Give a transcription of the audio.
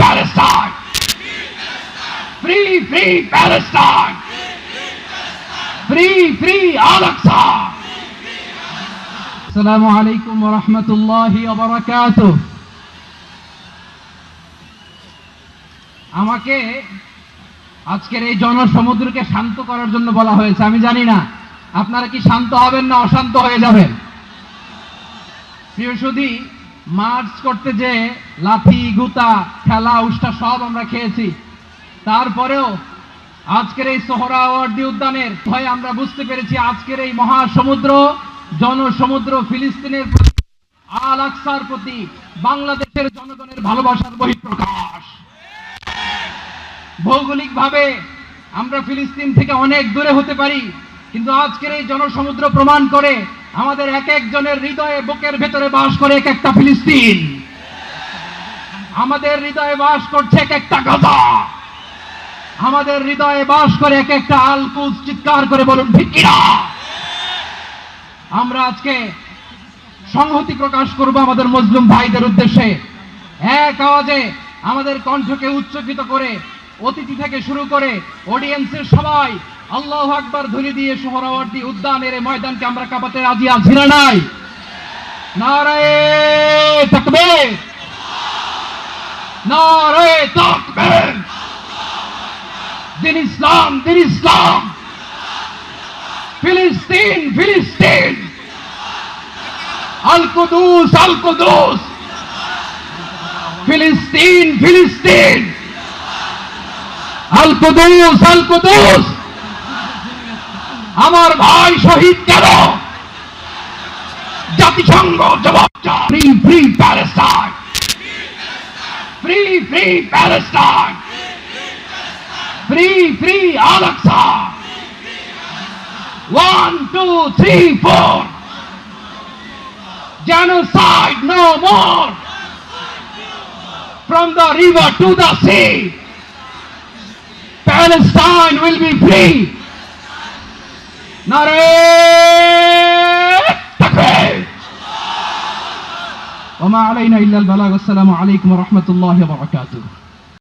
Palestine! Free, free Palestine! Free, free Al-Aqsa! Assalamu alaikum wa rahmatullahi wa barakatuh. আমাকে আজকের এই জনসমুদ্রকে শান্ত করার জন্য বলা হয়েছে। আমি জানি না আপনারা কি শান্ত হবেন না অশান্ত হয়ে যাবেন। প্রিয় সুধী, মার্চ করতে যে লাথি গুতা খেলা উষ্টা সব আমরা খেয়েছি, তারপরেও আজকের এই সোহরাওয়ার্দী উদ্যানের ভয়ে আমরা বুঝতে পেরেছি আজকের এই মহাসমুদ্র জনসমুদ্র ফিলিস্তিনের প্রতি, আল আকসার প্রতি বাংলাদেশের জনগণের ভালোবাসার বহিঃপ্রকাশ। ভৌগোলিকভাবে আমরা ফিলিস্তিন থেকে অনেক দূরে হতে পারি, কিন্তু আজকের এই জনসমুদ্র প্রমাণ করে আমাদের এক একজনের হৃদয়ে বুকের ভেতরে বাস করে এক একটা ফিলিস্তিন। আমাদের হৃদয়ে বাস করছে এক একটা গাজা, আমাদের হৃদয়ে বাস করে এক একটা আল কুদস। চিৎকার করে বলুন ঠিক কিনা। আমরা আজকে সংহতি প্রকাশ করব আমাদের মুসলিম ভাইদের উদ্দেশ্যে। এক আওয়াজে আমাদের কণ্ঠকে উচ্চকিত করে অতিথি থেকে শুরু করে অডিয়েন্সের সবাই আল্লাহু আকবার ধ্বনি দিয়ে সোহরাওয়ার্দী উদ্যানের এই ময়দানকে আমরা কাঁপাতে রাজি আছি না নাই? নারায়ে তাকবীর, নারায়ে তাকবীর। দিন ইসলাম, দিন ইসলাম। ফিলিস্তিন, ফিলিস্তিন। আল কুদুস, আল কুদুস। ফিলিস্তিন, ফিলিস্তিন। আল কুদুস, আল কুদুস। আমার ভাই শহীদ কেন? জাতিসংঘ জবাব চায়। Free, free Palestine. Free, free Palestine. Free, free Al Aqsa. 1, 2, 3, 4. Genocide no more. From the river to the sea, Palestine will be free. Narayeh Takbir. Wa ma alayna illa al-balagh. Assalamu alaykum wa rahmatullahi wa barakatuh.